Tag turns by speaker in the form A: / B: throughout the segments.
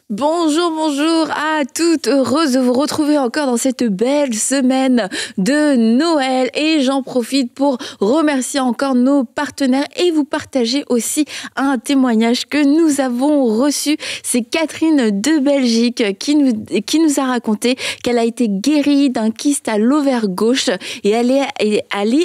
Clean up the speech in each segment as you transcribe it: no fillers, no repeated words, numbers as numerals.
A: Bonjour, bonjour à toutes, heureuse de vous retrouver encore dans cette belle semaine de Noël et j'en profite pour remercier encore nos partenaires et vous partager aussi un témoignage que nous avons reçu. C'est Catherine de Belgique qui nous a raconté qu'elle a été guérie d'un kyste à l'ovaire gauche et elle est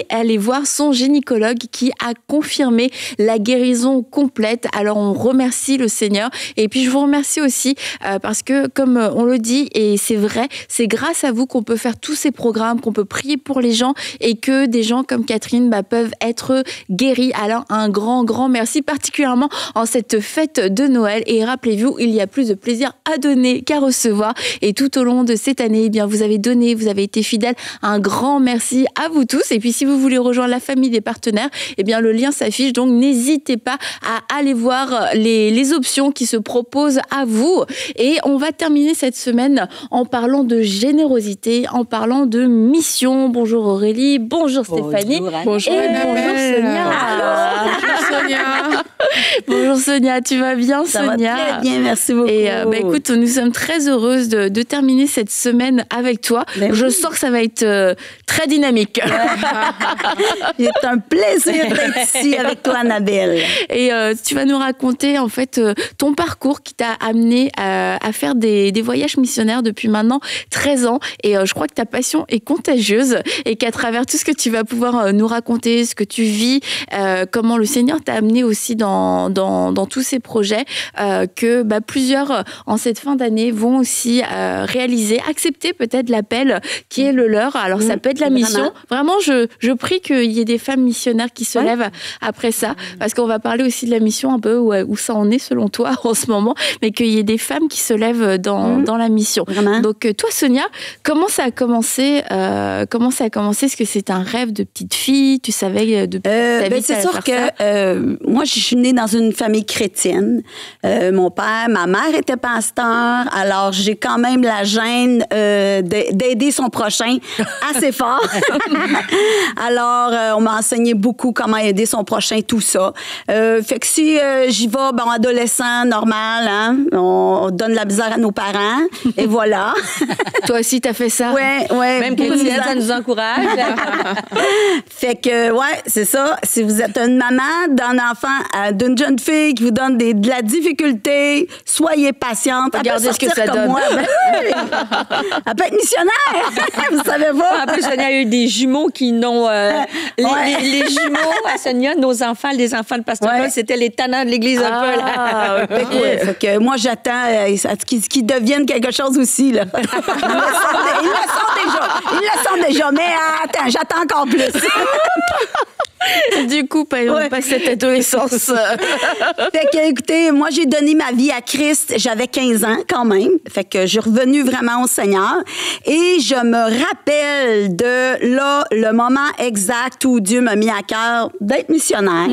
A: allée voir son gynécologue qui a confirmé la guérison complète. Alors on remercie le Seigneur et puis je vous remercie aussi parce que, comme on le dit, et c'est vrai, c'est grâce à vous qu'on peut faire tous ces programmes, qu'on peut prier pour les gens et que des gens comme Catherine peuvent être guéris. Alors, un grand merci, particulièrement en cette fête de Noël. Et rappelez-vous, il y a plus de plaisir à donner qu'à recevoir. Et tout au long de cette année, eh bien, vous avez donné, vous avez été fidèles. Un grand merci à vous tous. Et puis, si vous voulez rejoindre la famille des partenaires, eh bien, le lien s'affiche. Donc, n'hésitez pas à aller voir les options qui se proposent à vous. Et on va terminer cette semaine en parlant de générosité, en parlant de mission. Bonjour Aurélie, bonjour Stéphanie.
B: Bonjour
A: bonjour Sonia.
B: Bonjour Sonia.
A: Bonjour Sonia, tu vas bien
C: Ça
A: Sonia?
C: va très bien, merci beaucoup.
A: Et écoute, nous sommes très heureuses de terminer cette semaine avec toi.
C: Ben
A: Je
C: oui.
A: sens que ça va être très dynamique.
C: C'est un plaisir d'être ici avec toi, Annabelle.
A: Et tu vas nous raconter en fait ton parcours qui t'a amené à faire des voyages missionnaires depuis maintenant 13 ans. Et je crois que ta passion est contagieuse et qu'à travers tout ce que tu vas pouvoir nous raconter, ce que tu vis, comment le Seigneur t'a amené aussi dans tous ces projets, que plusieurs en cette fin d'année vont aussi réaliser, accepter peut-être l'appel qui est le leur. Alors ça peut être la mission. Vraiment, je prie qu'il y ait des femmes missionnaires qui se lèvent après ça, parce qu'on va parler aussi de la mission un peu où ça en est selon toi en ce moment, mais qu'il y ait des femmes qui se lèvent dans la mission.
C: Vraiment.
A: Donc toi Sonia, comment ça a commencé? Est-ce que c'est un rêve de petite fille? Tu savais depuis ta vie
C: c'est
A: t'allais
C: sûr
A: faire ça?
C: que moi, je suis née dans une famille chrétienne. Mon père, ma mère était pasteur, alors j'ai quand même la gêne d'aider son prochain assez fort. Alors, on m'a enseigné beaucoup comment aider son prochain, tout ça. Fait que si j'y vais, adolescent, normal, hein, on donne la bizarre à nos parents, et voilà.
A: Toi aussi t'as fait ça?
C: Ouais.
B: Même
C: beaucoup
B: chrétienne,
C: de misère.
B: ça nous encourage.
C: Fait que, c'est ça. Si vous êtes une maman d'un enfant, d'une jeune fille qui vous donne de la difficulté, soyez patiente.
A: Regardez
C: Elle peut
A: ce que
C: sortir
A: ça
C: comme
A: donne.
C: moi. Elle peut être missionnaire. Vous savez pas.
B: En plus, Sonia a eu des jumeaux qui n'ont... les jumeaux à Sonia, nos enfants, les enfants de Pasteur Paul, c'était les tannants de l'Église un peu. Là.
C: Fait que moi, j'attends qu'ils deviennent quelque chose aussi. Là. Ils le sont déjà. Mais attends, j'attends encore plus.
A: Du coup, pas cette adolescence.
C: Fait que, écoutez, moi, j'ai donné ma vie à Christ. J'avais 15 ans, quand même. Fait que je suis revenue vraiment au Seigneur. Et je me rappelle de là, le moment exact où Dieu m'a mis à cœur d'être missionnaire.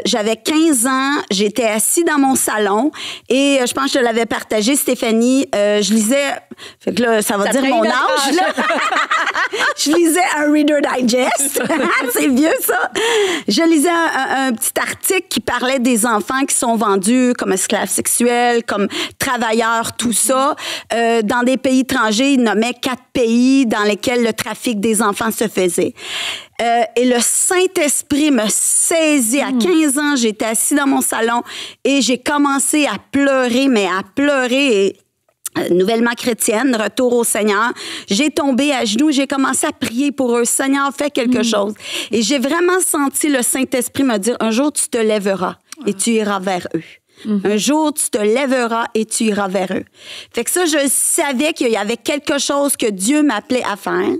C: J'avais 15 ans. J'étais assise dans mon salon. Et je pense que je l'avais partagé, Stéphanie. Je lisais... Fait que là, ça va dire mon âge, là. Je lisais un Reader Digest. C'est vieux, ça. Je lisais un petit article qui parlait des enfants qui sont vendus comme esclaves sexuels, comme travailleurs, tout ça. Dans des pays étrangers, il nommait 4 pays dans lesquels le trafic des enfants se faisait. Et le Saint-Esprit me saisit. À 15 ans, j'étais assise dans mon salon et j'ai commencé à pleurer, mais à pleurer. Et nouvellement chrétienne, retour au Seigneur. J'ai tombé à genoux, j'ai commencé à prier pour eux. Seigneur, fais quelque chose. Et j'ai vraiment senti le Saint-Esprit me dire, un jour, tu te lèveras et tu iras vers eux. Un jour, tu te lèveras et tu iras vers eux. Fait que ça, je savais qu'il y avait quelque chose que Dieu m'appelait à faire.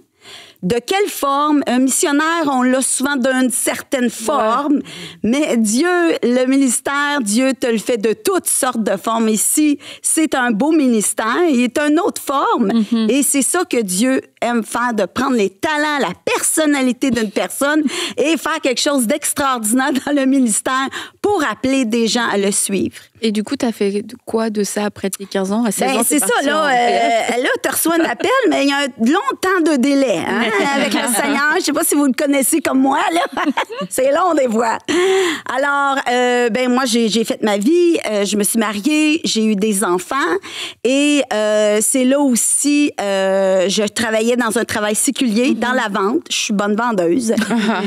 C: De quelle forme? Un missionnaire, on l'a souvent d'une certaine forme, mais Dieu, le ministère, Dieu te le fait de toutes sortes de formes. Ici, c'est un beau ministère, il est une autre forme, et c'est ça que Dieu aime faire, de prendre les talents, la personnalité d'une personne et faire quelque chose d'extraordinaire dans le ministère pour appeler des gens à le suivre.
A: Et du coup, tu as fait quoi de ça après tes 15 ans? À 16 ans,
C: c'est ça, là. Là, tu reçois un appel, mais il y a un long temps de délai avec le Seigneur. Je ne sais pas si vous le connaissez comme moi, là. C'est long, des fois. Alors, moi, j'ai fait ma vie. Je me suis mariée. J'ai eu des enfants. Et c'est là aussi, je travaillais dans un travail séculier, dans la vente. Je suis bonne vendeuse.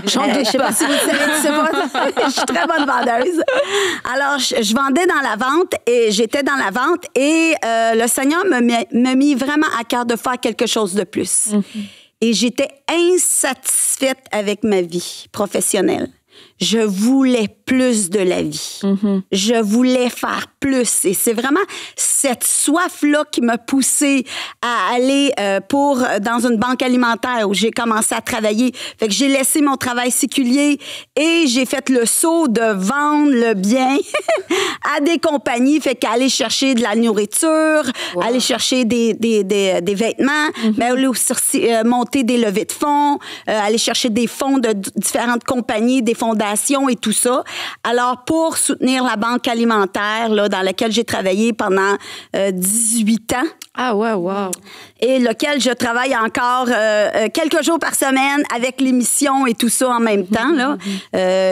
C: Je sais pas si vous le savez. Je suis très bonne vendeuse. Alors, je vendais dans la vente et j'étais dans la vente et le Seigneur m'a mis vraiment à cœur de faire quelque chose de plus. Et j'étais insatisfaite avec ma vie professionnelle. Je voulais plus de la vie. Je voulais faire plus. Et c'est vraiment cette soif-là qui m'a poussée à aller dans une banque alimentaire où j'ai commencé à travailler. Fait que j'ai laissé mon travail séculier et j'ai fait le saut de vendre le bien à des compagnies. Fait qu'aller chercher de la nourriture, aller chercher des vêtements, mais aller aussi monter des levées de fonds, aller chercher des fonds de différentes compagnies, des fondations et tout ça. Alors, pour soutenir la banque alimentaire, là, dans laquelle j'ai travaillé pendant 18 ans.
A: Ah ouais, wow.
C: Et lequel je travaille encore quelques jours par semaine avec l'émission et tout ça en même temps. Là.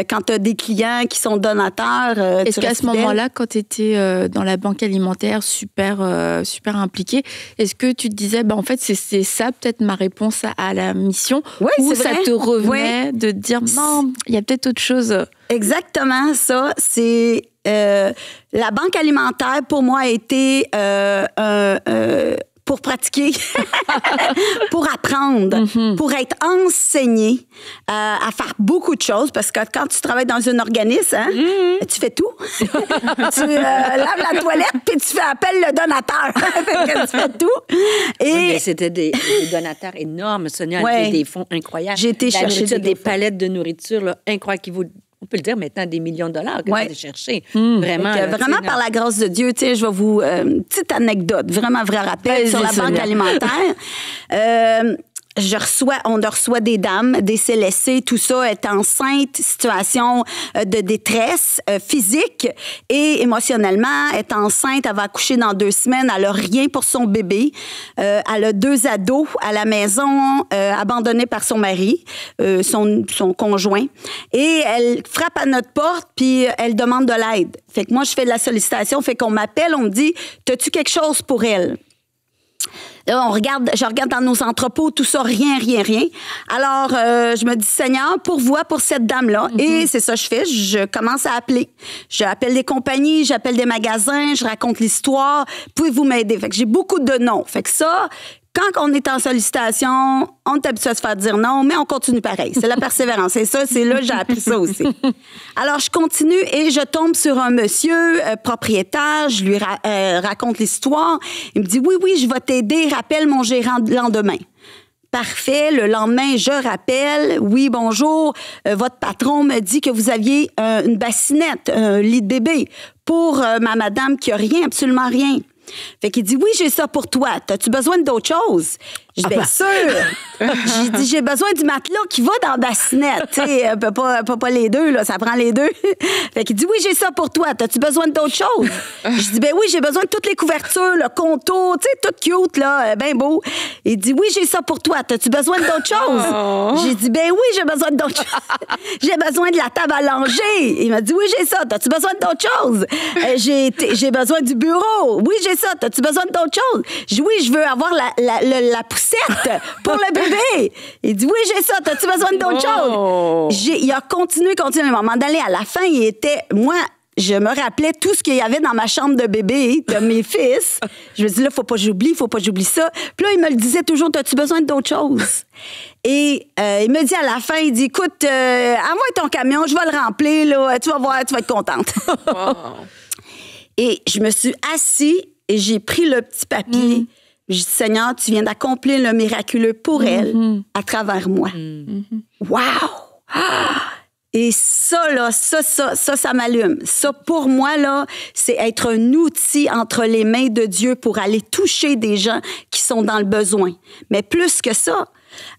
C: Quand tu as des clients qui sont donateurs,
A: est-ce qu'à ce moment-là, quand tu étais dans la banque alimentaire super impliquée, est-ce que tu te disais, en fait, c'est ça peut-être ma réponse à la mission?
C: Oui,
A: ou
C: c'est
A: ça
C: vrai.
A: te revenait de te dire, non, il y a peut-être autre chose?
C: Exactement ça. C'est la banque alimentaire, pour moi, a été pour pratiquer, pour apprendre, pour être enseigné à faire beaucoup de choses. Parce que quand tu travailles dans un organisme, tu fais tout. Tu laves la toilette puis tu fais appel le donateur. Tu fais tout.
B: Et c'était des donateurs énormes, Sonia. Des fonds incroyables.
C: J'ai été chercher
B: des palettes de nourriture là, incroyables qui vaut, on peut le dire maintenant, des millions de dollars que tu as cherché. Vraiment.
C: Vraiment, par la grâce de Dieu, tu sais, je vais vous... une petite anecdote, vraiment vrai rappel sur la banque alimentaire. On reçoit des dames, des CLSC, tout ça, est enceinte, situation de détresse physique et émotionnellement, est enceinte, elle va accoucher dans 2 semaines, elle a rien pour son bébé, elle a 2 ados à la maison, abandonnés par son mari, son conjoint, et elle frappe à notre porte puis elle demande de l'aide. Fait que moi, je fais de la sollicitation, fait qu'on m'appelle, on me dit, t'as-tu quelque chose pour elle? Là, je regarde dans nos entrepôts, tout ça, rien. Alors, je me dis, Seigneur, pourvois pour cette dame-là. Et c'est ça que je fais. Je commence à appeler. J'appelle des compagnies, j'appelle des magasins, je raconte l'histoire. Pouvez-vous m'aider? Fait que j'ai beaucoup de noms. Fait que ça, quand on est en sollicitation, on est habitué à se faire dire non, mais on continue pareil. C'est la persévérance. C'est ça, c'est là que j'ai appris ça aussi. Alors, je continue et je tombe sur un monsieur propriétaire. Je lui raconte l'histoire. Il me dit, oui, je vais t'aider. Rappelle mon gérant le lendemain. Parfait. Le lendemain, je rappelle. Oui, bonjour. Votre patron me dit que vous aviez une bassinette, un lit de bébé pour ma madame qui a rien, absolument rien. Fait qu'il dit, oui, j'ai ça pour toi. T'as-tu besoin d'autre chose? Je dis, bien sûr. J'ai dit, j'ai besoin du matelas qui va dans la bassinette. Tu sais, pas les deux, là, ça prend les deux. Fait qu'il dit, oui, j'ai ça pour toi. T'as-tu besoin d'autre chose? Je dis, ben oui, j'ai besoin de toutes les couvertures, le contour, tu sais, tout cute, là, ben beau. Il dit, oui, j'ai ça pour toi. T'as-tu besoin d'autre chose? J'ai dit, ben oui, j'ai besoin d'autre chose. J'ai besoin de la table à langer. Il m'a dit, oui, j'ai ça. T'as-tu besoin d'autre chose? J'ai besoin du bureau. Oui, j'ai ça. T'as-tu besoin d'autre chose? Je dis, oui, je veux avoir la poussette pour le bébé. Il dit, oui, j'ai ça. T'as-tu besoin d'autre chose? Il a continué. À un moment donné, à la fin, moi, je me rappelais tout ce qu'il y avait dans ma chambre de bébé, de mes fils. Je me dis, là, faut pas que j'oublie ça. Puis là, il me le disait toujours, t'as-tu besoin d'autre chose? Et il me dit à la fin, il dit, écoute, envoie ton camion, je vais le remplir, là, tu vas voir, tu vas être contente. Et je me suis assise et j'ai pris le petit papier. J'ai dit, Seigneur, tu viens d'accomplir le miraculeux pour elle à travers moi. Wow! Et ça, là, ça m'allume. Ça, pour moi, là, c'est être un outil entre les mains de Dieu pour aller toucher des gens qui sont dans le besoin. Mais plus que ça,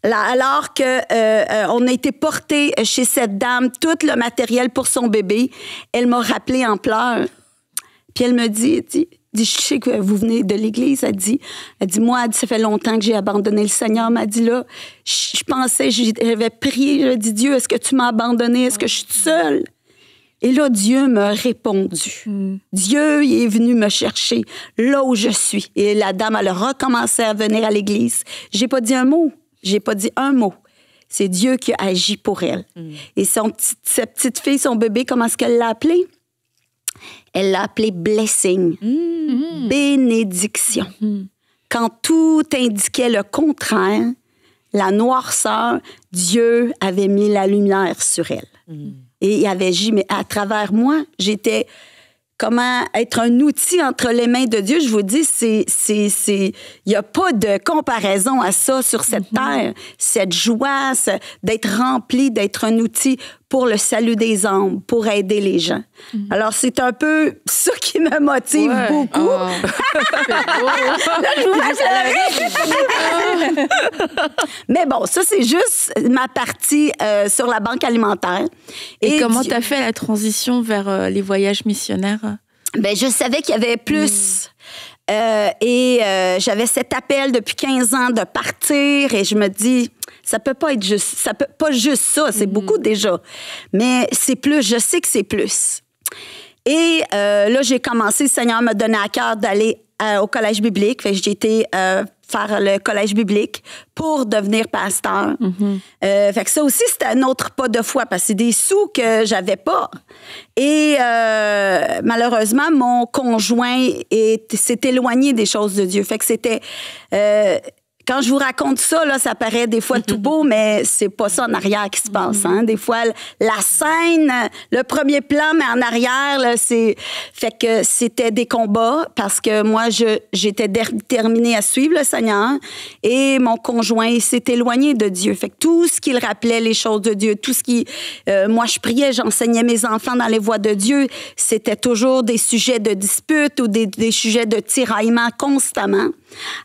C: là, alors que on a été porté chez cette dame tout le matériel pour son bébé, elle m'a rappelé en pleurs. Puis elle me dit, je sais que vous venez de l'église, elle dit, moi, ça fait longtemps que j'ai abandonné le Seigneur. Elle m'a dit, là, je pensais, j'avais prié, je dit, Dieu, est-ce que tu m'as abandonné? Est-ce que je suis seule? Et là, Dieu m'a répondu. Dieu, il est venu me chercher là où je suis. Et la dame, elle a recommencé à venir à l'église. J'ai pas dit un mot. J'ai pas dit un mot. C'est Dieu qui a agi pour elle. Et sa petite fille, son bébé, comment est-ce qu'elle l'a appelé? Elle l'a appelé blessing, bénédiction. Quand tout indiquait le contraire, la noirceur, Dieu avait mis la lumière sur elle. Et il avait agi, mais à travers moi, j'étais... Comment être un outil entre les mains de Dieu, je vous dis, il n'y a pas de comparaison à ça sur cette terre. Cette joie, d'être rempli, d'être un outil pour le salut des âmes, pour aider les gens. Alors, c'est un peu ça qui me motive beaucoup. Oh. Là, mais bon, ça, c'est juste ma partie sur la banque alimentaire.
A: Et comment tu as fait la transition vers les voyages missionnaires?
C: Ben, je savais qu'il y avait plus. J'avais cet appel depuis 15 ans de partir et je me dis, ça peut pas être juste, ça peut pas juste ça, c'est beaucoup déjà, mais c'est plus, je sais que c'est plus. Et là, j'ai commencé, le Seigneur m'a donné à cœur d'aller au collège biblique, fait que j'ai été faire le collège biblique pour devenir pasteur. Fait que ça aussi, c'était un autre pas de foi, parce que c'est des sous que j'avais pas. Et malheureusement, mon conjoint s'est éloigné des choses de Dieu. Fait que c'était... quand je vous raconte ça, là, ça paraît des fois tout beau, mais c'est pas ça en arrière qui se passe. Hein? Des fois, la scène, le premier plan, mais en arrière, là, fait que c'était des combats parce que moi, j'étais déterminée à suivre le Seigneur et mon conjoint s'est éloigné de Dieu. Fait que tout ce qu'il rappelait, les choses de Dieu, tout ce qui... moi, je priais, j'enseignais mes enfants dans les voies de Dieu. C'était toujours des sujets de dispute ou des sujets de tiraillement constamment.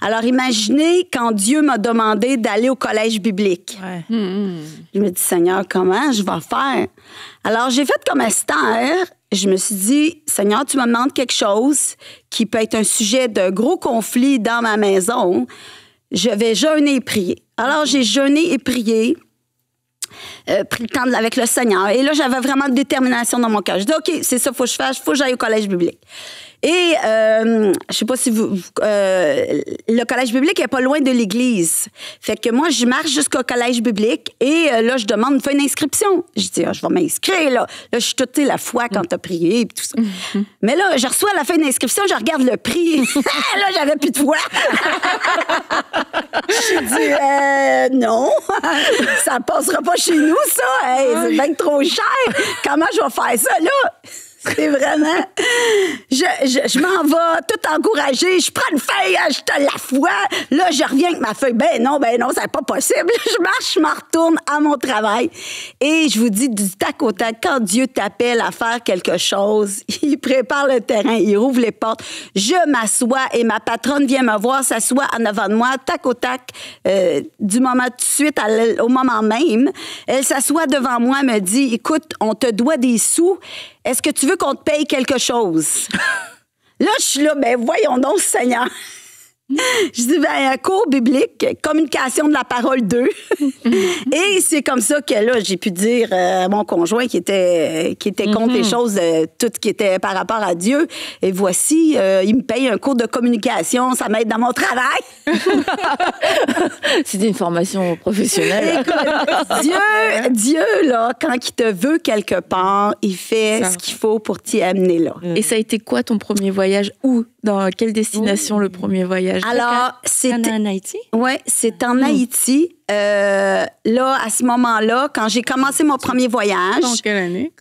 C: Alors, imaginez quand Dieu m'a demandé d'aller au collège biblique. Ouais. Je me dis, Seigneur, comment je vais faire? Alors, j'ai fait comme Esther. Je me suis dit, Seigneur, tu me demandes quelque chose qui peut être un sujet de gros conflit dans ma maison. Je vais jeûner et prier. Alors, j'ai jeûné et prié. Pris le temps avec le Seigneur. Et là, j'avais vraiment de détermination dans mon cœur. Je dis, OK, c'est ça, faut que je fasse, faut que j'aille au collège biblique. Et je sais pas si le collège biblique est pas loin de l'église. Fait que moi, je marche jusqu'au collège biblique et là, je demande une feuille d'inscription. Je dis, je vais m'inscrire, là. Là, je suis toute la foi quand t'as prié et tout ça. Mais là, je reçois la feuille d'inscription, je regarde le prix. Là, j'avais plus de foi. Je dis, non, ça passera pas chez nous, ça. Hey, c'est bien trop cher. Comment je vais faire ça, là? C'est vraiment... Je m'en vais tout encouragée. Je prends une feuille, je te la foi. Là, je reviens avec ma feuille. Ben non, c'est pas possible. Je marche, je m'en retourne à mon travail. Et je vous dis, du tac au tac, quand Dieu t'appelle à faire quelque chose, il prépare le terrain, il rouvre les portes. Je m'assois et ma patronne vient me voir, s'assoit en avant de moi, tac au tac, du moment tout de suite au moment même. Elle s'assoit devant moi, me dit, écoute, on te doit des sous. Est-ce que tu veux qu'on te paye quelque chose? Là, je suis là, ben voyons donc, Seigneur. Je dis, un cours biblique, communication de la parole 2. Et c'est comme ça que là, j'ai pu dire à mon conjoint qui était contre les choses, tout qui était par rapport à Dieu. Et voici, il me paye un cours de communication, ça m'aide dans mon travail.
A: C'était une formation professionnelle.
C: Écoute, Dieu, là, quand il te veut quelque part, il fait ce qu'il faut pour t'y amener là.
A: Et ça a été quoi ton premier voyage? Où? Dans quelle destination le premier voyage?
C: Alors, c'était
B: en Haïti?
C: Oui, c'est en Haïti. Là, à ce moment-là, quand j'ai commencé mon premier voyage...
B: En quelle année?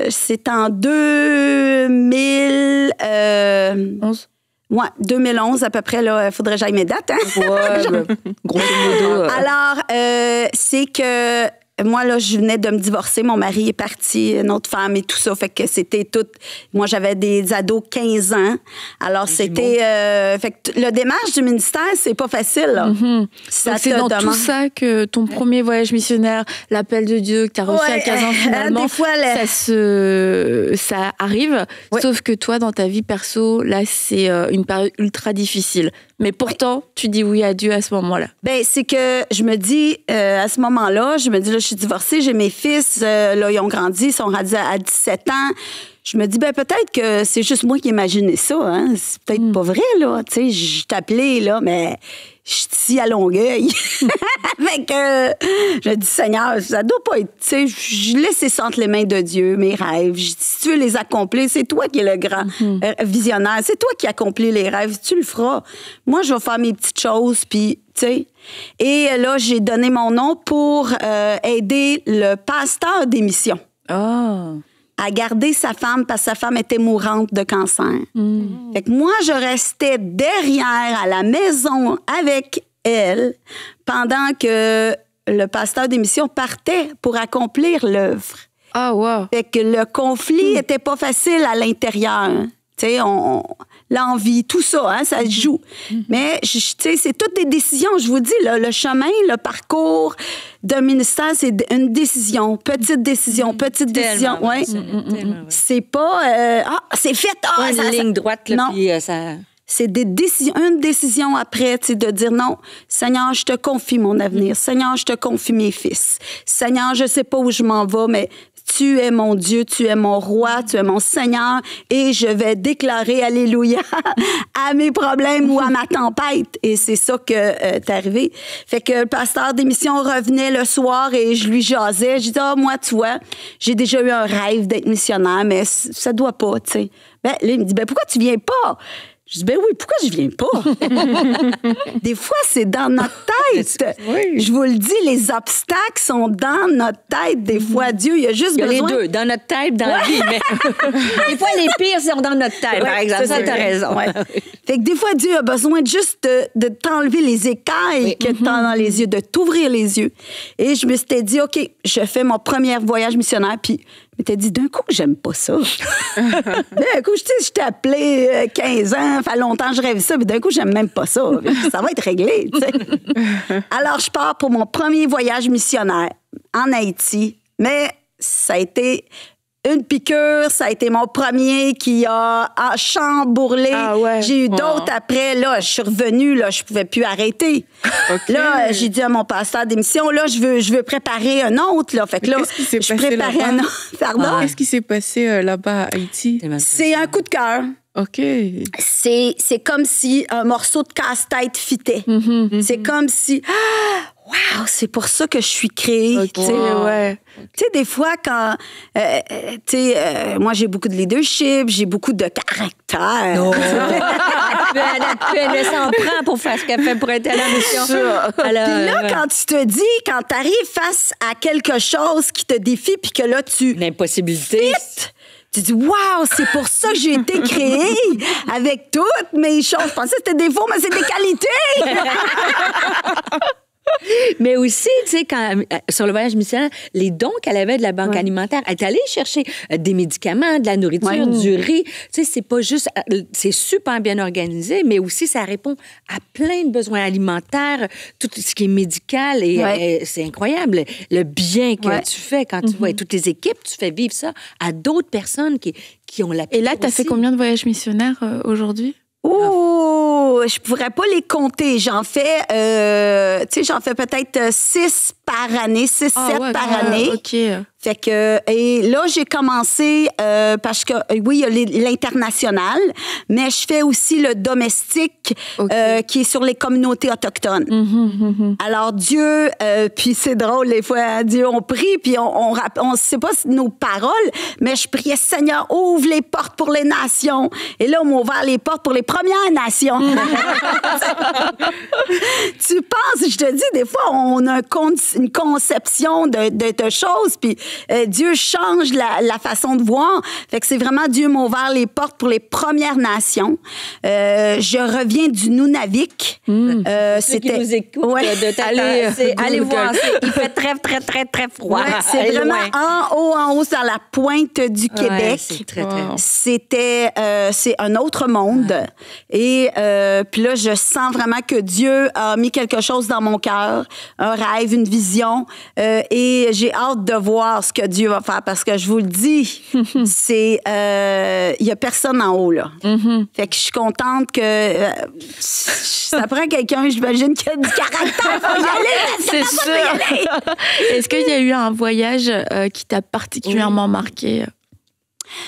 C: C'est en 2011. Ouais, 2011 à peu près, là, il faudrait que j'aille mes dates. Hein?
A: Ouais, grosso modo.
C: Alors, c'est que moi, là, je venais de me divorcer. Mon mari est parti, une autre femme et tout ça. Fait que c'était tout... Moi, j'avais des ados 15 ans. Alors, c'était... fait que le démarche du ministère, c'est pas facile, là.
A: Ça c'est dans tout ça que ton premier voyage missionnaire, l'appel de Dieu que tu as reçu à 15 ans, finalement,
C: des fois,
A: ça arrive. Sauf que toi, dans ta vie perso, là, c'est une période ultra difficile. Mais pourtant, tu dis oui à Dieu à ce moment-là.
C: Ben, c'est que je me dis, à ce moment-là, je me dis, là, je suis divorcée, j'ai mes fils, là, ils ont grandi, ils sont rendus à 17 ans. Je me dis, ben, peut-être que c'est juste moi qui imaginais ça, hein. C'est peut-être pas vrai, là. Tu sais, je t'appelais, là, mais je suis ici à Longueuil. Fait que je dis, Seigneur, ça doit pas être, tu sais, je laisse ça entre les mains de Dieu, mes rêves. Je dis, si tu veux les accomplir, c'est toi qui es le grand visionnaire. C'est toi qui accomplis les rêves. Tu le feras. Moi, je vais faire mes petites choses, puis, tu sais. Et là, j'ai donné mon nom pour aider le pasteur des missions.
A: Oh!
C: À garder sa femme parce que sa femme était mourante de cancer. Fait que moi, je restais derrière à la maison avec elle pendant que le pasteur d'émission partait pour accomplir l'œuvre.
A: Ah, wow!
C: Fait que le conflit était pas facile à l'intérieur. Tu sais, l'envie, tout ça, hein, ça se joue. Mais, tu sais, c'est toutes des décisions. Je vous dis, là, le chemin, le parcours d'un ministère, c'est une décision. Petite décision, petite décision. Ouais. C'est pas... c'est fait.
B: Une ligne droite, là, puis ça...
C: C'est une décision après, tu sais, de dire non, Seigneur, je te confie mon avenir. Seigneur, je te confie mes fils. Seigneur, je sais pas où je m'en vais, mais tu es mon Dieu, tu es mon roi, tu es mon Seigneur et je vais déclarer Alléluia à mes problèmes ou à ma tempête. Et c'est ça que est arrivé. Fait que le pasteur d'émission revenait le soir et je lui jasais. Je disais, moi, tu vois, j'ai déjà eu un rêve d'être missionnaire, mais ça doit pas, tu sais. Ben, là, il me dit, ben, pourquoi tu viens pas? Je dis, ben oui, pourquoi je viens pas? Des fois, c'est dans notre tête.
B: Oui.
C: Je vous le dis, les obstacles sont dans notre tête. Des fois, Dieu, il y a juste besoin...
B: Il y a les deux, dans notre tête, dans la vie. Mais... des fois, les pires sont dans notre tête, par exemple. Ça, t'as raison.
C: Ouais. Fait que des fois, Dieu a besoin juste de t'enlever les écailles que tu as dans les yeux, de t'ouvrir les yeux. Et je me suis dit, OK, je fais mon premier voyage missionnaire, puis je m'étais dit, d'un coup, j'aime pas ça. D'un coup, tu sais, je t'ai appelé 15 ans, ça fait longtemps que je rêve ça, puis d'un coup, j'aime même pas ça. Ça va être réglé, tu sais. Alors, je pars pour mon premier voyage missionnaire en Haïti, mais ça a été une piqûre, ça a été mon premier qui a chambourlé.
A: Ah ouais.
C: J'ai eu d'autres après. Là, je suis revenue, là, je pouvais plus arrêter.
D: Okay.
C: Là, j'ai dit à mon pasteur d'émission, là, je veux préparer un autre, là. Fait que là, je préparais un autre. Pardon?
D: Qu'est-ce qui s'est passé là-bas à Haïti?
C: C'est un coup de cœur.
D: OK.
C: C'est comme si un morceau de casse-tête fitait. C'est comme si... Wow, c'est pour ça que je suis créée.
A: Okay.
C: Tu sais,
A: ouais.
C: Tu sais, des fois, quand... moi, j'ai beaucoup de leadership, j'ai beaucoup de caractère.
B: Non. Elle s'en prend pour faire ce qu'elle fait pour être à la mission.
C: Puis là, quand tu te dis, quand tu arrives face à quelque chose qui te défie, puis que là, tu...
B: L'impossibilité.
C: Tu dis, wow, c'est pour ça que j'ai été créée avec toutes mes choses. Je pensais que c'était des défauts, mais c'est des qualités.
B: Mais aussi, tu sais, quand sur le voyage missionnaire, les dons qu'elle avait de la banque alimentaire, elle est allée chercher des médicaments, de la nourriture, du riz. Tu sais, c'est pas juste... C'est super bien organisé, mais aussi, ça répond à plein de besoins alimentaires, tout ce qui est médical. Et c'est incroyable, le bien que tu fais quand tu vois toutes tes équipes, tu fais vivre ça à d'autres personnes qui ont la...
A: Et là, tu as fait combien de voyages missionnaires aujourd'hui?
C: Oh, je pourrais pas les compter. J'en fais, j'en fais peut-être 6 par année, 6, 7 par année.
A: OK.
C: Fait que, et là, j'ai commencé parce que, oui, il y a l'international, mais je fais aussi le domestique qui est sur les communautés autochtones. Alors, Dieu, puis c'est drôle, des fois, hein, Dieu, on prie, puis on sait pas nos paroles, mais je priais, Seigneur, ouvre les portes pour les nations. Et là, on m'a ouvert les portes pour les Premières Nations. Tu penses, je te dis, des fois, on a une conception de choses, puis Dieu change la façon de voir. Fait que c'est vraiment Dieu m'a ouvert les portes pour les Premières Nations. Je reviens du Nunavik.
B: Ceux qui nous écoutent, allez voir. Il fait très, très, très, très froid.
C: Ouais, c'est vraiment en haut, sur la pointe du Québec.
B: C'est très, très bon.
C: C'est un autre monde. Et puis là, je sens vraiment que Dieu a mis quelque chose dans mon cœur, un rêve, une vision. Et j'ai hâte de voir ce que Dieu va faire parce que je vous le dis, il y a personne en haut, là. Fait que je suis contente que ça prend quelqu'un, j'imagine, qui a du caractère pour y aller.
A: C'est sûr. Est-ce qu'il y a eu un voyage qui t'a particulièrement marqué?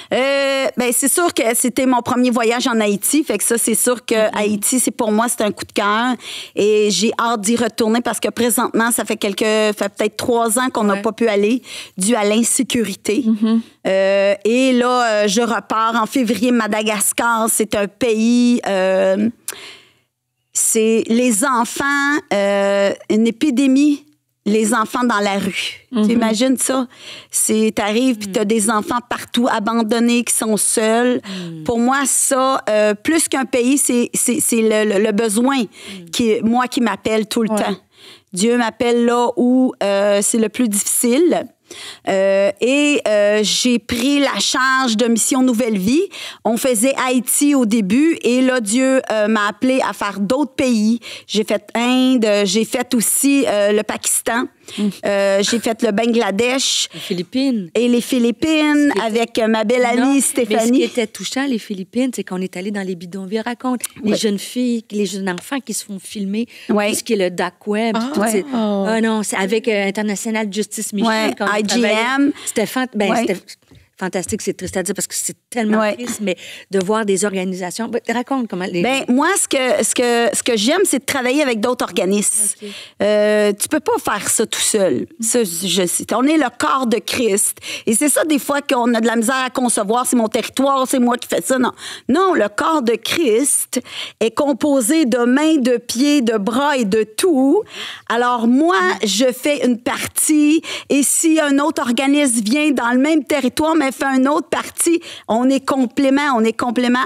C: Ben c'est sûr que c'était mon premier voyage en Haïti, fait que ça c'est sûr que Haïti pour moi c'est un coup de cœur et j'ai hâte d'y retourner parce que présentement ça fait peut-être 3 ans qu'on n'a pas pu aller dû à l'insécurité. Et là je repars en février. Madagascar, c'est un pays c'est les enfants, une épidémie. Les enfants dans la rue. Tu imagines ça? T'arrives puis t'as des enfants partout abandonnés qui sont seuls. Pour moi, ça, plus qu'un pays, c'est le besoin qui m'appelle tout le temps. Dieu m'appelle là où c'est le plus difficile. J'ai pris la charge de Mission Nouvelle Vie. On faisait Haïti au début et là, Dieu m'a appelé à faire d'autres pays. J'ai fait Inde, j'ai fait aussi le Pakistan. J'ai fait le Bangladesh.
B: Les Philippines.
C: Et les Philippines avec ma belle amie Stéphanie.
B: Mais ce qui était touchant, les Philippines, c'est qu'on est allé dans les bidonvilles. Raconte les jeunes filles, les jeunes enfants qui se font filmer. Ce qui est le dark web. Non, c'est avec International Justice Mission.
C: IGM.
B: C'était fantastique, c'est triste à dire parce que c'est tellement triste, mais de voir des organisations. Raconte comment les.
C: Moi, ce que j'aime, c'est de travailler avec d'autres organismes. Tu peux pas faire ça tout seul. Ça, on est le corps de Christ. Et c'est ça, des fois, qu'on a de la misère à concevoir. C'est mon territoire, c'est moi qui fais ça. Non, le corps de Christ est composé de mains, de pieds, de bras et de tout. Alors, moi, je fais une partie. Et si un autre organisme vient dans le même territoire, mais fait une autre partie, on est complément.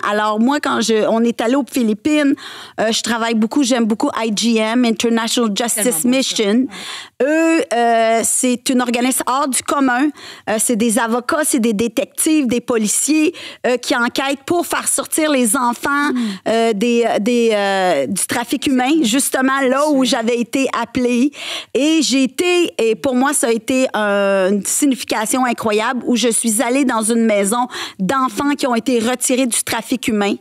C: Alors, moi, quand on est allé aux Philippines, je travaille beaucoup, j'aime beaucoup IGM, International Justice Mission. Eux, c'est une organisme hors du commun. C'est des avocats, c'est des détectives, des policiers qui enquêtent pour faire sortir les enfants du trafic humain, justement là où j'avais été appelée. Et pour moi, ça a été une signification incroyable où je suis allée dans une maison d'enfants qui ont été retirés du trafic humain.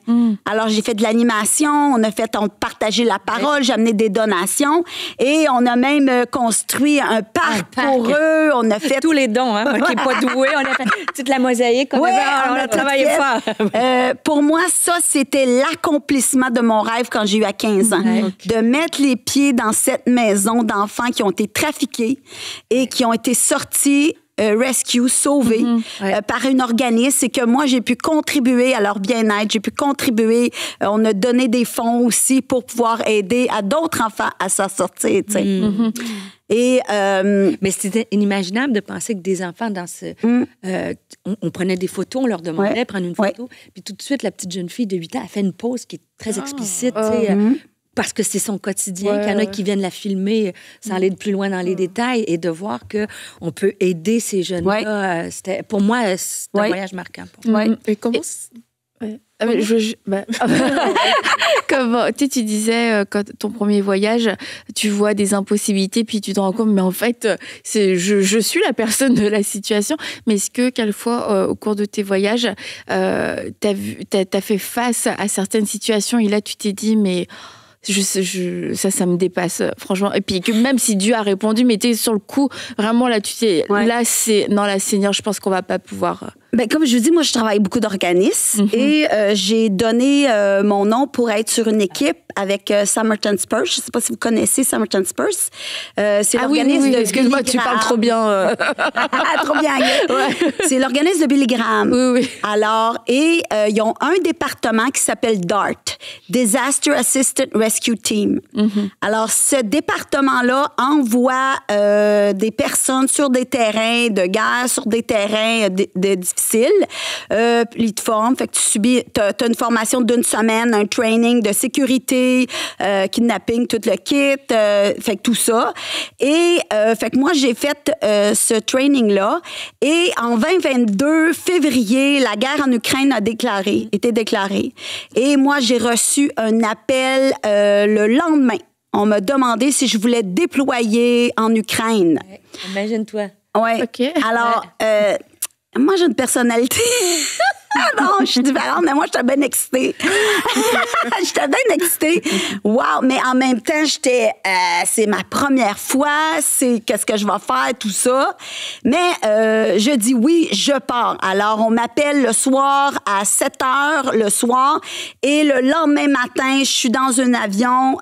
C: Alors, j'ai fait de l'animation, on partagé la parole, j'ai amené des donations et on a même construit un parc pour eux. On a fait...
B: Tous les dons, qui n'est pas doué. On a fait toute la mosaïque. On a travaillé fort.
C: Pour moi, ça, c'était l'accomplissement de mon rêve quand j'ai eu à 15 ans. De mettre les pieds dans cette maison d'enfants qui ont été trafiqués et qui ont été sortis rescue, sauvés par un organisme, c'est que moi, j'ai pu contribuer à leur bien-être, j'ai pu contribuer, on a donné des fonds aussi pour pouvoir aider à d'autres enfants à s'en sortir, tu sais. Et,
B: mais c'était inimaginable de penser que des enfants dans ce... on prenait des photos, on leur demandait de prendre une photo, puis tout de suite, la petite jeune fille de 8 ans a fait une pause qui est très explicite, tu sais, parce que c'est son quotidien, qu'il y en a qui viennent la filmer sans aller plus loin dans les détails et de voir qu'on peut aider ces jeunes-là. Pour moi, c'est un voyage marquant.
D: Et comment...
A: Comme tu disais, quand ton premier voyage, tu vois des impossibilités, puis tu te rends compte, mais en fait, je suis la personne de la situation. Mais est-ce que, quelquefois, au cours de tes voyages, t'as fait face à certaines situations et là, tu t'es dit, mais... ça me dépasse, franchement. Et puis que même si Dieu a répondu, mais t'es sur le coup, vraiment là, là, Seigneur, je pense qu'on va pas pouvoir...
C: Ben, comme je vous dis, moi, je travaille beaucoup d'organismes et j'ai donné mon nom pour être sur une équipe avec Samaritan Spurs. Je ne sais pas si vous connaissez Samaritan Spurs. C'est l'organisme de
A: excuse-moi, tu parles trop bien.
C: Trop bien. Ouais. C'est l'organisme de Billy Graham.
A: Oui.
C: Alors, et ils ont un département qui s'appelle DART, Disaster Assistant Rescue Team. Alors, ce département-là envoie des personnes sur des terrains de guerre, sur des terrains difficiles. Ils te forment, fait que t'as une formation d'une semaine, un training de sécurité, kidnapping, tout le kit, fait que tout ça. Et fait que moi, j'ai fait ce training-là. Et en 2022, février, la guerre en Ukraine a été déclarée. Et moi, j'ai reçu un appel le lendemain. On m'a demandé si je voulais déployer en Ukraine.
B: Ouais, imagine-toi.
C: Oui.
A: OK.
C: Alors, moi, j'ai une personnalité. Non, je suis différente, mais moi, j'étais bien excitée. Wow! Mais en même temps, c'est ma première fois, c'est qu'est-ce que je vais faire, tout ça. Mais je dis oui, je pars. Alors, on m'appelle le soir à 7h le soir et le lendemain matin, je suis dans un avion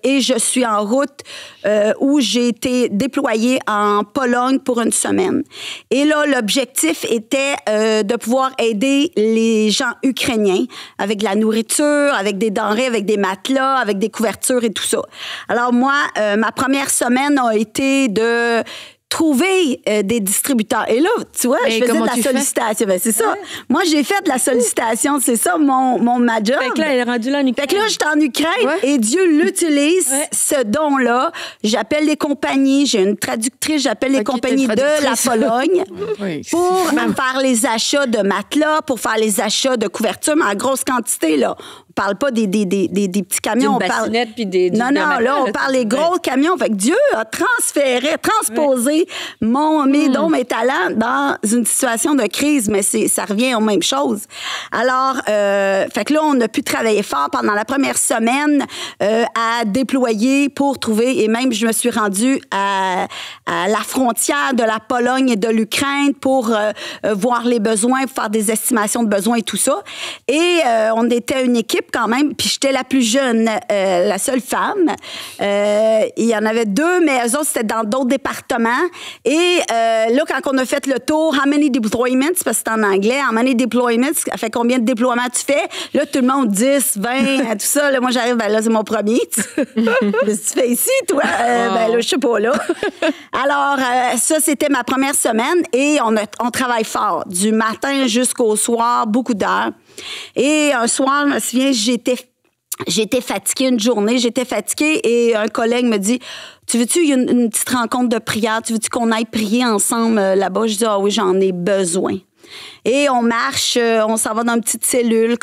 C: et je suis en route où j'ai été déployée en Pologne pour une semaine. Et là, l'objectif était de pouvoir aider les gens ukrainiens avec de la nourriture, avec des denrées, avec des matelas, avec des couvertures et tout ça. Alors moi, ma première semaine a été de trouver des distributeurs. Et là, tu vois, je faisais de la sollicitation. Ben, c'est ça. Moi, j'ai fait de la sollicitation. C'est ça, ma job.
B: Fait que là, elle est rendue là en Ukraine.
C: Fait que là, j'étais en Ukraine et Dieu l'utilise, ce don-là. J'appelle les compagnies. J'ai une traductrice. J'appelle les compagnies de la Pologne pour faire les achats de matelas, pour faire les achats de couvertures, mais en grosse quantité, là. On parle pas des petits camions.
B: D'une bassinette puis des...
C: Non, là, on parle des gros camions. Fait que Dieu a transposé mes dons, mes talents dans une situation de crise, mais ça revient aux mêmes choses. Alors, fait que là, on a pu travailler fort pendant la première semaine à déployer pour trouver, et même je me suis rendue à la frontière de la Pologne et de l'Ukraine pour voir les besoins, pour faire des estimations de besoins et tout ça. Et on était une équipe quand même, puis j'étais la plus jeune, la seule femme. Il y en avait 2, mais eux autres, c'était dans d'autres départements. Et là, quand on a fait le tour, how many deployments, parce que c'est en anglais, how many deployments, ça fait combien de déploiements tu fais? Là, tout le monde, 10, 20, tout ça. Là, moi, j'arrive, ben là, c'est mon premier. Qu'est-ce que tu fais ici, toi? Ben là, je sais pas, là. Alors, ça, c'était ma première semaine et on travaille fort, du matin jusqu'au soir, beaucoup d'heures. Et un soir, je me souviens, j'étais fatiguée une journée, et un collègue me dit, tu veux-tu, il y a une petite rencontre de prière, tu veux-tu qu'on aille prier ensemble là-bas? Je dis, ah oui, j'en ai besoin. Et on marche, on s'en va dans une petite cellule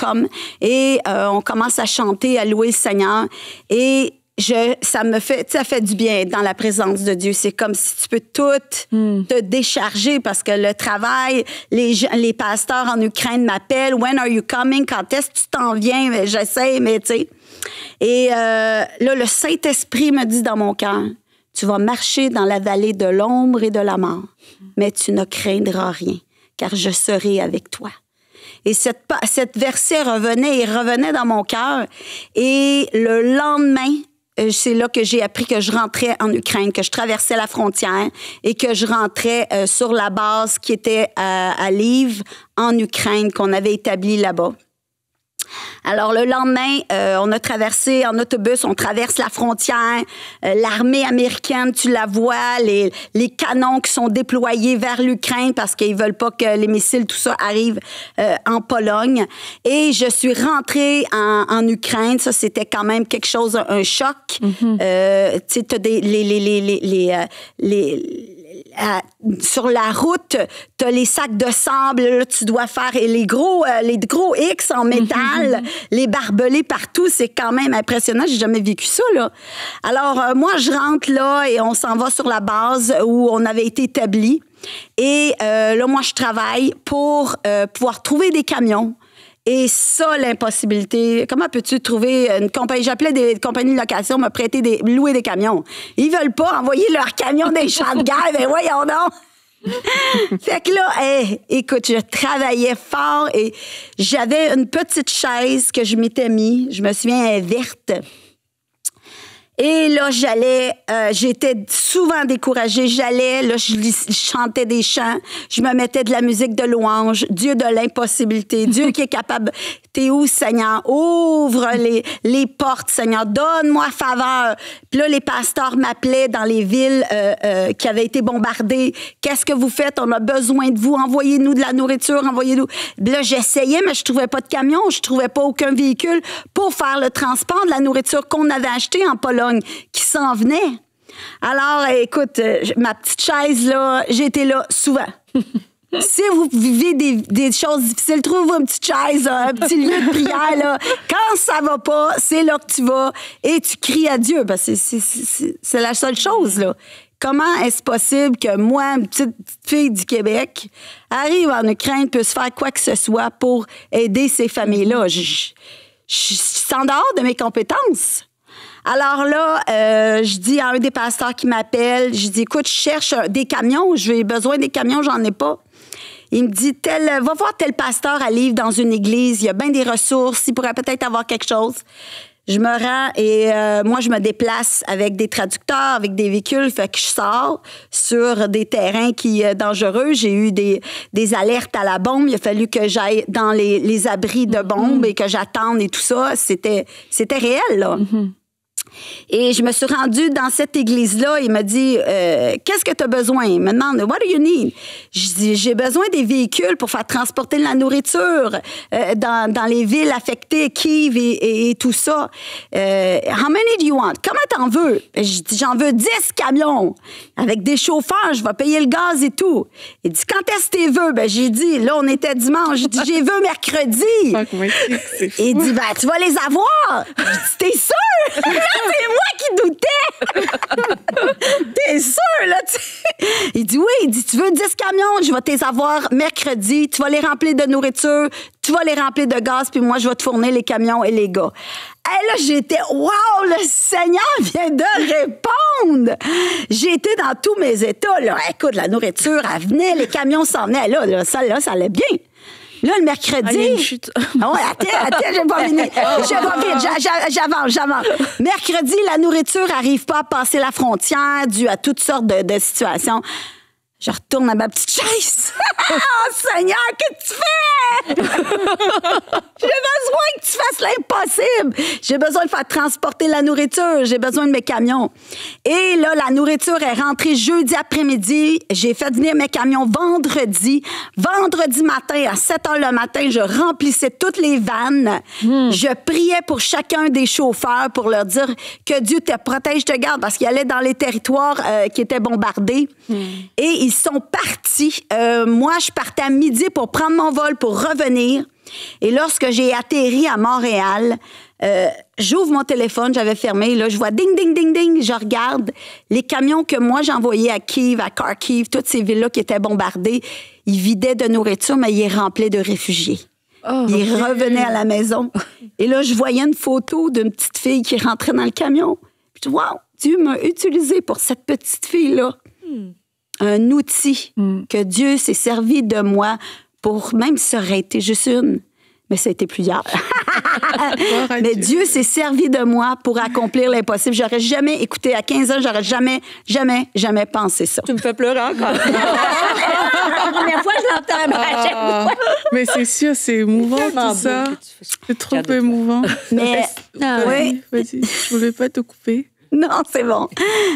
C: et on commence à chanter, à louer le Seigneur. Et ça fait du bien être dans la présence de Dieu. C'est comme si tu peux tout te décharger parce que le travail, les pasteurs en Ukraine m'appellent. When are you coming? Quand est-ce que tu t'en viens? J'essaie, mais tu sais. Et là, le Saint-Esprit me dit dans mon cœur, tu vas marcher dans la vallée de l'ombre et de la mort, mais tu ne craindras rien, car je serai avec toi. Et cette verset revenait dans mon cœur. Et le lendemain, c'est là que j'ai appris que je rentrais en Ukraine, que je traversais la frontière et que je rentrais sur la base qui était à Lviv, en Ukraine, qu'on avait établie là-bas. Alors, le lendemain, on a traversé en autobus, on traverse la frontière. L'armée américaine, tu la vois, les canons qui sont déployés vers l'Ukraine parce qu'ils veulent pas que les missiles, tout ça, arrivent en Pologne. Et je suis rentrée en Ukraine. Ça, c'était quand même quelque chose, un choc. Mm-hmm. Tu sais, t'as sur la route, t'as les sacs de sable, là, tu dois faire les gros X en métal, les barbelés partout, c'est quand même impressionnant. J'ai jamais vécu ça, là. Alors, moi, je rentre là et on s'en va sur la base où on avait été établi. Et là, moi, je travaille pour pouvoir trouver des camions. Et ça, l'impossibilité. Comment peux-tu trouver une compagnie? J'appelais des compagnies de location, me prêter louer des camions. Ils veulent pas envoyer leurs camions des champs de guerre. Ben voyons donc. Fait que là, écoute, je travaillais fort et j'avais une petite chaise que je m'étais mis. Je me souviens, elle est verte. Et là, j'étais souvent découragée. Là, je chantais des chants. Je me mettais de la musique de louange. Dieu de l'impossibilité. Dieu qui est capable. T'es où, Seigneur? Ouvre les portes, Seigneur. Donne-moi faveur. Puis là, les pasteurs m'appelaient dans les villes qui avaient été bombardées. Qu'est-ce que vous faites? On a besoin de vous. Envoyez-nous de la nourriture. Envoyez-nous. Puis là, j'essayais, mais je trouvais pas de camion. Je trouvais pas aucun véhicule pour faire le transport de la nourriture qu'on avait achetée en Pologne qui s'en venait. Alors, écoute, ma petite chaise, là, j'étais là souvent. Si vous vivez des choses difficiles, trouvez-vous une petite chaise, un petit lieu de prière, là. Quand ça va pas, c'est là que tu vas et tu cries à Dieu. Parce que c'est la seule chose, là. Comment est-ce possible que moi, une petite fille du Québec, arrive en Ukraine, puisse faire quoi que ce soit pour aider ces familles-là? Je suis en dehors de mes compétences. Alors là, je dis à un des pasteurs qui m'appelle, je dis, écoute, je cherche des camions, j'ai besoin des camions, j'en ai pas. Il me dit, va voir tel pasteur à Livre dans une église, il y a bien des ressources, il pourrait peut-être avoir quelque chose. Je me rends et moi, je me déplace avec des traducteurs, avec des véhicules, fait que je sors sur des terrains qui dangereux. J'ai eu des alertes à la bombe. Il a fallu que j'aille dans les abris de bombes et que j'attende et tout ça. C'était réel, là. Mm-hmm. Et je me suis rendue dans cette église-là. Il m'a dit, qu'est-ce que tu as besoin? Il me demande, what do you need? Je dis, j'ai besoin des véhicules pour faire transporter de la nourriture dans les villes affectées, Kiev et tout ça. How many do you want? Comment t'en veux? Je dis, j'en veux 10 camions avec des chauffeurs. Je vais payer le gaz et tout. Il dit, quand est-ce que t'es veux? Ben, j'ai dit, là, on était dimanche. J'ai dit, j'ai veux mercredi. Il dit, ben, tu vas les avoir. Je dis, t'es sûr? C'est moi qui doutais! T'es sûr, là? Il dit oui. Il dit, tu veux 10 camions? Je vais te les avoir mercredi. Tu vas les remplir de nourriture. Tu vas les remplir de gaz. Puis moi, je vais te fournir les camions et les gars. Et là, j'étais, wow, le Seigneur vient de répondre! J'étais dans tous mes états, là. Écoute, la nourriture, elle venait, les camions s'en venaient. Là, ça allait bien. Là, le mercredi...
A: il y a une chute.
C: Ah ouais, attends, j'ai pas fini. Je vais vite, j'avance. Mercredi, la nourriture n'arrive pas à passer la frontière dû à toutes sortes de situations. Je retourne à ma petite chaise. Oh, Seigneur, qu'est-ce que tu fais? J'ai besoin que tu fasses l'impossible. J'ai besoin de faire transporter la nourriture. J'ai besoin de mes camions. Et là, la nourriture est rentrée jeudi après-midi. J'ai fait venir mes camions vendredi. Vendredi matin, à 7 h le matin, je remplissais toutes les vannes. Je priais pour chacun des chauffeurs pour leur dire que Dieu te protège, te garde, parce qu'ils allaient dans les territoires qui étaient bombardés. Et ils sont partis. Moi, je partais à midi pour prendre mon vol pour revenir. Et lorsque j'ai atterri à Montréal, j'ouvre mon téléphone, j'avais fermé. Là, je vois ding, ding, ding, ding. Je regarde les camions que moi, j'envoyais à Kiev, à Kharkiv, toutes ces villes-là qui étaient bombardées. Ils vidaient de nourriture, mais ils remplissaient de réfugiés. Oh, ils revenaient à la maison. Et là, je voyais une photo d'une petite fille qui rentrait dans le camion. Je dis, wow, Dieu m'a utilisé pour cette petite fille-là. Un outil que Dieu s'est servi de moi pour, même si ça aurait été juste une, mais ça a été plusieurs. Mais Dieu s'est servi de moi pour accomplir l'impossible. J'aurais jamais écouté, à 15 ans, j'aurais jamais pensé ça.
B: Tu me fais pleurer encore. La première fois, je l'entends.
D: Mais c'est sûr, c'est émouvant tout ça. C'est trop émouvant.
C: Mais,
D: oui. Vas-y, je voulais pas te couper.
C: Non, c'est bon.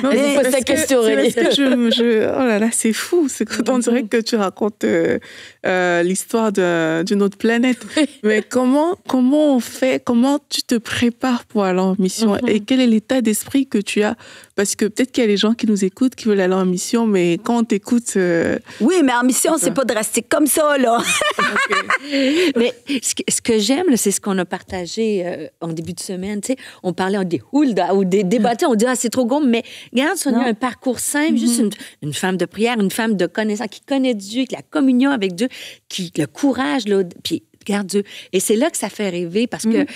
A: Non, mais pose ta question, Aurélie.
D: Oh là là, c'est fou. C'est quand on dirait que tu racontes l'histoire d'une autre planète. Mais comment on fait? Comment tu te prépares pour aller en mission? Et quel est l'état d'esprit que tu as? Parce que peut-être qu'il y a des gens qui nous écoutent, qui veulent aller en mission, mais quand on t'écoute...
C: Oui, mais en mission, c'est pas drastique comme ça, là.
B: Mais ce que j'aime, c'est ce qu'on a partagé en début de semaine. Tu sais, on parlait des hulda ou des débattés. On dit, c'est trop gros. Mais regarde, Sonia, un parcours simple, juste une femme de prière, une femme de connaissance, qui connaît Dieu, qui a la communion avec Dieu, qui le courage, là, puis regarde Dieu. Et c'est là que ça fait rêver, parce que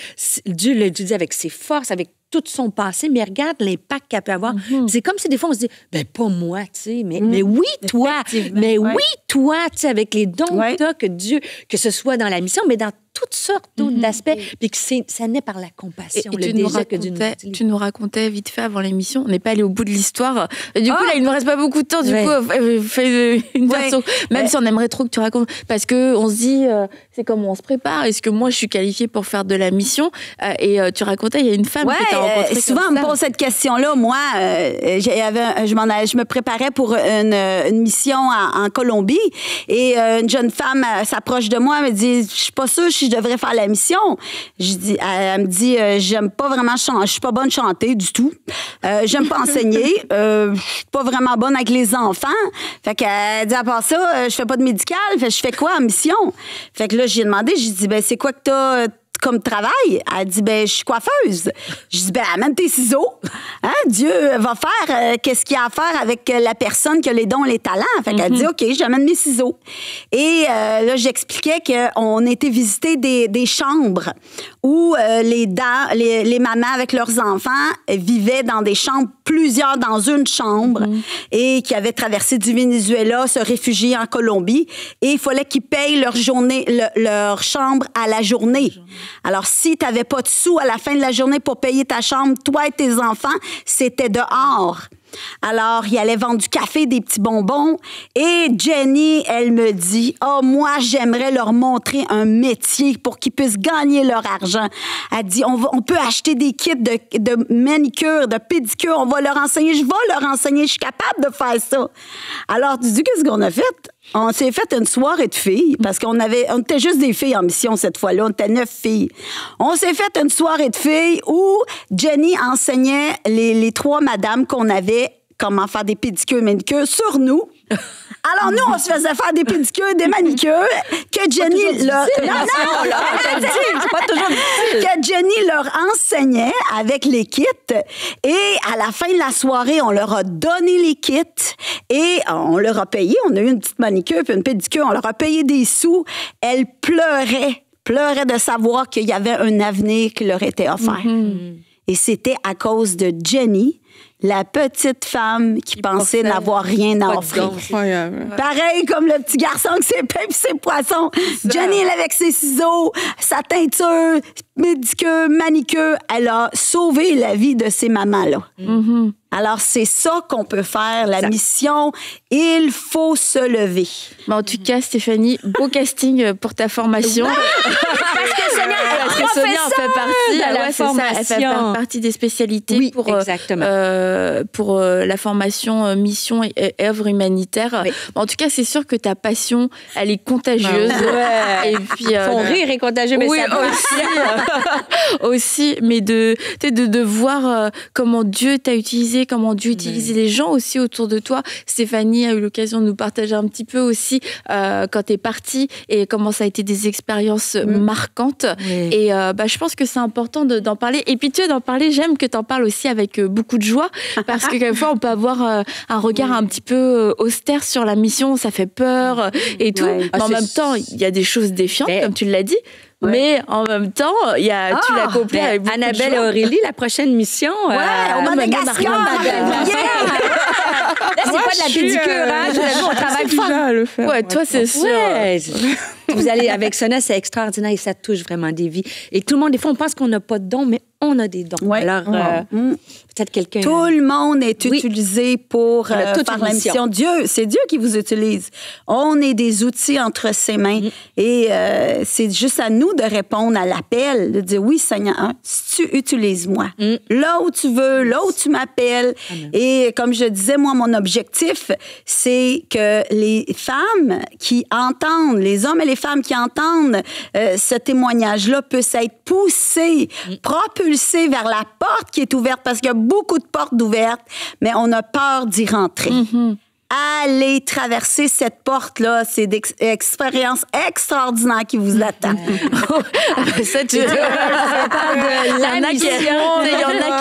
B: Dieu le dit avec ses forces, avec tout son passé, mais regarde l'impact qu'elle peut avoir. C'est comme si des fois, on se dit, ben pas moi, tu sais, mais oui, toi. Mais oui, toi, tu sais, avec les dons que t'as, que Dieu, que ce soit dans la mission, mais dans toutes sortes d'autres d'aspects, puis que ça naît par la compassion.
A: Tu nous racontais vite fait avant l'émission, on n'est pas allé au bout de l'histoire. Du coup, là, il ne nous reste pas beaucoup de temps. Du coup, fais une version. Même si on aimerait trop que tu racontes. Parce qu'on se dit, c'est comment on se prépare. Est-ce que moi, je suis qualifiée pour faire de la mission? Et tu racontais, il y a une femme que tu as rencontrée.
C: Souvent, on me pose cette question-là. Moi, je me préparais pour une mission en Colombie. Et une jeune femme s'approche de moi, elle me dit, je suis pas sûre si je devrais faire la mission. Elle me dit, j'aime pas vraiment chanter, je suis pas bonne chanter du tout. J'aime pas enseigner. Je suis pas vraiment bonne avec les enfants. Fait qu'elle dit, à part ça, je fais pas de médical. Fait que je fais quoi en mission? Fait que là, j'ai demandé, j'ai dit, ben, c'est quoi que t'as comme travail? Elle dit, ben, je suis coiffeuse. Je dis, ben, amène tes ciseaux. Hein? Dieu va faire qu'est-ce qu'il y a à faire avec la personne qui a les dons et les talents. Fait qu'elle dit, OK, j'amène mes ciseaux. Et là, j'expliquais qu'on était visiter des chambres où les mamans avec leurs enfants vivaient dans des chambres, plusieurs dans une chambre, et qui avaient traversé du Venezuela, se réfugier en Colombie. Et il fallait qu'ils payent leur chambre à la journée. Alors, si tu n'avais pas de sous à la fin de la journée pour payer ta chambre, toi et tes enfants, c'était dehors. Alors, il allait vendre du café, des petits bonbons. Et Jenny, elle me dit, « Oh, moi, j'aimerais leur montrer un métier pour qu'ils puissent gagner leur argent. » Elle dit, on peut acheter des kits de manicure, de pédicure. On va leur enseigner. Je vais leur enseigner. Je suis capable de faire ça. Alors, tu dis, qu'est-ce qu'on a fait? On s'est fait une soirée de filles, parce on était juste des filles en mission cette fois-là. On était 9 filles. On s'est fait une soirée de filles où Jenny enseignait les 3 madames qu'on avait comment faire des pédicures et manicures sur nous. Alors, nous, on se faisait faire des pédicures, des manicures, que Jenny leur... que Jenny leur enseignait avec les kits. Et à la fin de la soirée, on leur a donné les kits et on leur a payé. On a eu une petite manicure puis une pédicure. On leur a payé des sous. Elles pleuraient de savoir qu'il y avait un avenir qui leur était offert. Et c'était à cause de Jenny, la petite femme qui pensait n'avoir rien à offrir. Pareil comme le petit garçon avec ses pains et ses poissons. Jenny, elle, avec ses ciseaux, sa teinture, médicure, manicure, elle a sauvé la vie de ces mamans-là. Alors, c'est ça qu'on peut faire, la mission. Il faut se lever.
A: Mais en tout cas, Stéphanie, beau casting pour ta formation.
B: Parce que
A: Sonia en fait partie de la formation. Elle fait partie des spécialités pour la formation mission et œuvre humanitaire. Oui. En tout cas, c'est sûr que ta passion, elle est contagieuse.
B: Et puis, ton rire est contagieux, mais ça
A: aussi, mais de voir comment Dieu t'a utilisé, comment Dieu utilise les gens aussi autour de toi. Stéphanie a eu l'occasion de nous partager un petit peu aussi quand t'es partie et comment ça a été des expériences marquantes. Et je pense que c'est important d'en parler. Et puis tu d'en parler, j'aime que t'en parles aussi avec beaucoup de joie, parce que quelquefois on peut avoir un regard un petit peu austère sur la mission, ça fait peur et tout. Mais en même temps, il y a des choses défiantes, comme tu l'as dit. Mais en même temps, tu l'as compris avec beaucoup
B: Annabelle
A: de joie.
B: et Aurélie, la prochaine mission.
C: Au Madagascar.
B: Là, c'est pas de la pédicure, on travaille fort.
D: À le faire.
A: Ouais, toi, c'est sûr.
B: Vous allez avec Sonia, c'est extraordinaire et ça touche vraiment des vies. Et tout le monde, des fois, on pense qu'on n'a pas de dons, mais on a des dons. Alors, peut-être quelqu'un...
C: Tout le monde est utilisé pour faire la mission. C'est Dieu qui vous utilise. On est des outils entre ses mains. Et c'est juste à nous de répondre à l'appel, de dire, oui, Seigneur, si tu utilises-moi. Là où tu veux, là où tu m'appelles. Et comme je disais, moi, mon objectif, c'est que les femmes qui entendent, les hommes et les femmes qui entendent ce témoignage-là puissent être poussés, propulsés vers la porte qui est ouverte, parce qu'il y a beaucoup de portes ouvertes, mais on a peur d'y rentrer. allez traverser cette porte-là. C'est des expériences extraordinaires qui vous attendent.
A: Ça, tu... Il y en a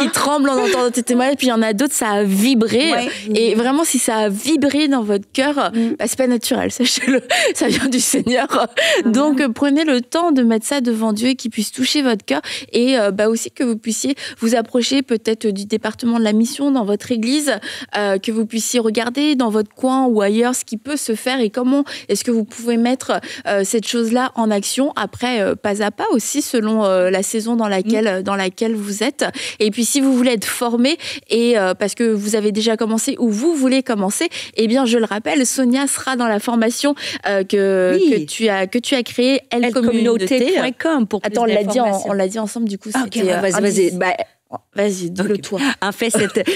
A: qui tremblent en entendant tes témoignages, puis il y en a d'autres, ça a vibré.
C: Ouais.
A: Et vraiment, si ça a vibré dans votre cœur, c'est pas naturel, sachez-le. Ça vient du Seigneur. Donc, prenez le temps de mettre ça devant Dieu et qu'il puisse toucher votre cœur. Et aussi que vous puissiez vous approcher peut-être du département de la mission dans votre église, que vous puissiez regarder dans votre coin ou ailleurs ce qui peut se faire et comment est-ce que vous pouvez mettre cette chose-là en action. Après, pas à pas aussi, selon la saison dans laquelle vous êtes. Et puis, si vous voulez être formé et parce que vous avez déjà commencé ou vous voulez commencer, eh bien, je le rappelle, Sonia sera dans la formation que tu as créée,
B: elcommunauté.com pour plus d'informations.
A: On l'a dit ensemble, du coup, c'était...
B: Vas-y.
A: Vas-y, dis-le toi.
B: En fait,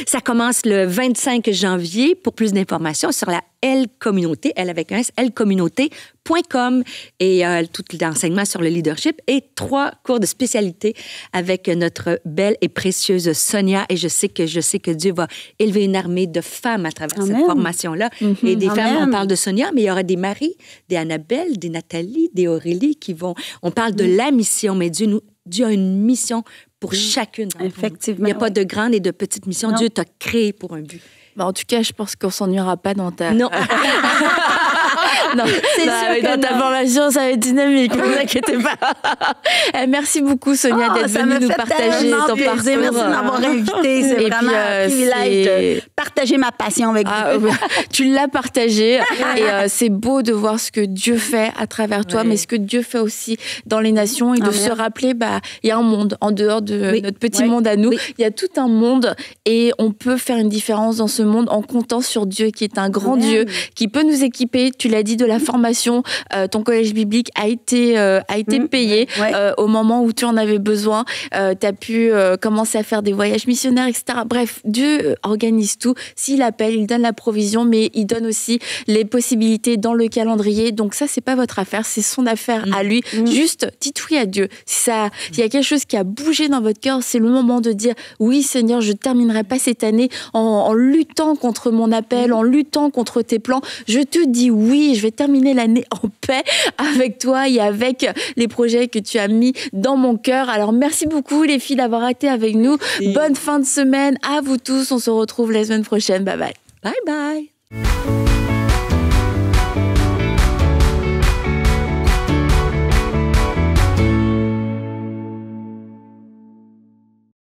B: ça commence le 25 janvier. Pour plus d'informations sur la L-Communauté, L avec un S, elcommunauté.com et tout l'enseignement sur le leadership et 3 cours de spécialité avec notre belle et précieuse Sonia. Et je sais que Dieu va élever une armée de femmes à travers cette formation-là. Et des femmes, on parle de Sonia, mais il y aura des Marie, des Annabelle, des Nathalie, des Aurélie qui vont... On parle de la mission, mais Dieu a une mission pour chacune.
C: Effectivement.
B: Il n'y a pas de grande et de petite mission.
C: Non.
B: Dieu t'a créé pour un but.
A: En tout cas, je pense qu'on s'ennuiera pas dans ta...
B: Non.
A: Non, c'est sûr dans ta formation, ça va être dynamique, ne vous inquiétez pas. Merci beaucoup, Sonia, d'être venue nous partager ton parcours.
C: Merci de m'avoir invitée. C'est vraiment un privilège de partager ma passion avec vous.
A: Tu l'as partagé et c'est beau de voir ce que Dieu fait à travers toi, mais ce que Dieu fait aussi dans les nations et de se rappeler, il y a un monde en dehors de notre petit monde à nous. Il y a tout un monde et on peut faire une différence dans ce monde en comptant sur Dieu qui est un grand Dieu, qui peut nous équiper. Tu l'as dit, de la formation. Ton collège biblique a été payé au moment où tu en avais besoin. Tu as pu commencer à faire des voyages missionnaires, etc. Bref, Dieu organise tout. S'il appelle, il donne la provision, mais il donne aussi les possibilités dans le calendrier. Donc ça, c'est pas votre affaire, c'est son affaire à lui. Juste, dites oui à Dieu. S'il y a quelque chose qui a bougé dans votre cœur, c'est le moment de dire oui, Seigneur, je terminerai pas cette année en luttant contre mon appel, en luttant contre tes plans. Je te dis oui, je vais terminer l'année en paix avec toi et avec les projets que tu as mis dans mon cœur. Alors, merci beaucoup, les filles, d'avoir été avec nous. Bonne fin de semaine à vous tous. On se retrouve la semaine prochaine. Bye bye.
B: Bye bye.